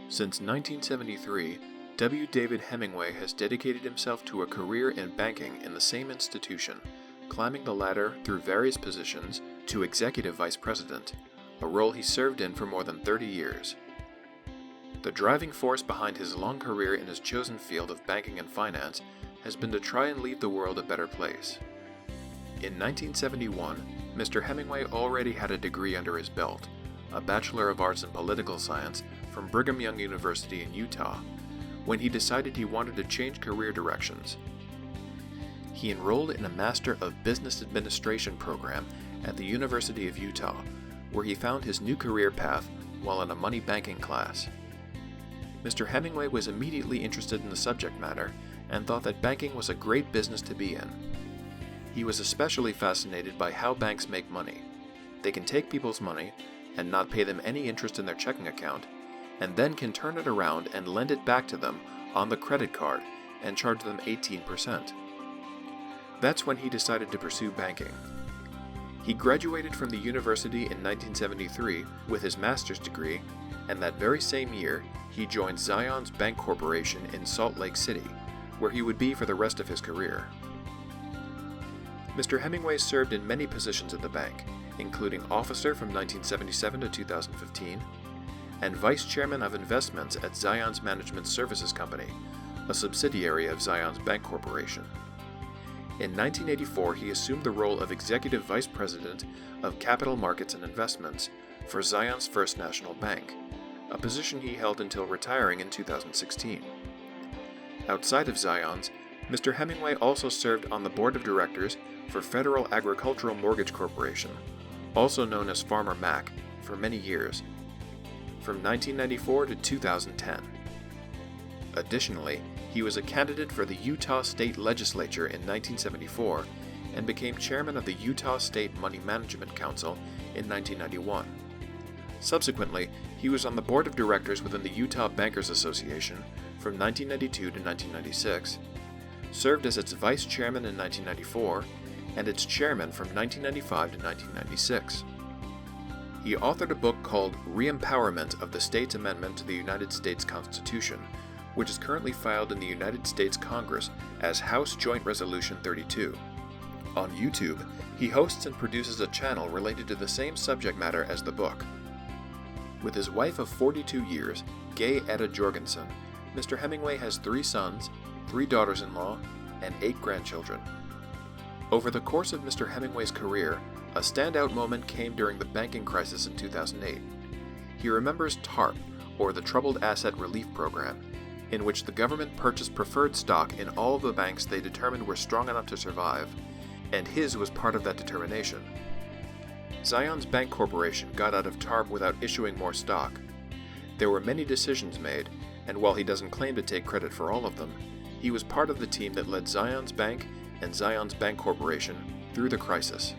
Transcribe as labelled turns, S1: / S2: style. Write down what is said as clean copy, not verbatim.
S1: Since 1973, W. David Hemingway has dedicated himself to a career in banking in the same institution, climbing the ladder through various positions to Executive Vice President, a role he served in for more than 30 years. The driving force behind his long career in his chosen field of banking and finance has been to try and leave the world a better place. In 1971, Mr. Hemingway already had a degree under his belt, a Bachelor of Arts in Political Science from Brigham Young University in Utah, when he decided he wanted to change career directions. He enrolled in a Master of Business Administration program at the University of Utah, where he found his new career path while in a money banking class. Mr. Hemingway was immediately interested in the subject matter and thought that banking was a great business to be in. He was especially fascinated by how banks make money. They can take people's money and not pay them any interest in their checking account, and then can turn it around and lend it back to them on the credit card and charge them 18%. That's when he decided to pursue banking. He graduated from the university in 1973 with his master's degree, and that very same year, he joined Zions Bank Corporation in Salt Lake City, where he would be for the rest of his career. Mr. Hemingway served in many positions at the bank, including officer from 1977 to 2015, and Vice Chairman of Investments at Zions Management Services Company, a subsidiary of Zions Bank Corporation. In 1984, he assumed the role of Executive Vice President of Capital Markets and Investments for Zions First National Bank, a position he held until retiring in 2016. Outside of Zions, Mr. Hemingway also served on the board of directors for Federal Agricultural Mortgage Corporation, also known as Farmer Mac, for many years, from 1994 to 2010. Additionally, he was a candidate for the Utah State Legislature in 1974 and became chairman of the Utah State Money Management Council in 1991. Subsequently, he was on the board of directors within the Utah Bankers Association from 1992 to 1996, served as its vice chairman in 1994, and its chairman from 1995 to 1996. He authored a book called Re-Empowerment of the States Amendment to the United States Constitution, which is currently filed in the United States Congress as House Joint Resolution 32. On YouTube, he hosts and produces a channel related to the same subject matter as the book. With his wife of 42 years, Gay Etta Jorgensen, Mr. Hemingway has 3 sons, 3 daughters-in-law, and 8 grandchildren. Over the course of Mr. Hemingway's career, a standout moment came during the banking crisis in 2008. He remembers TARP, or the Troubled Asset Relief Program, in which the government purchased preferred stock in all of the banks they determined were strong enough to survive, and his was part of that determination. Zions Bank Corporation got out of TARP without issuing more stock. There were many decisions made, and while he doesn't claim to take credit for all of them, he was part of the team that led Zions Bank and Zions Bank Corporation through the crisis.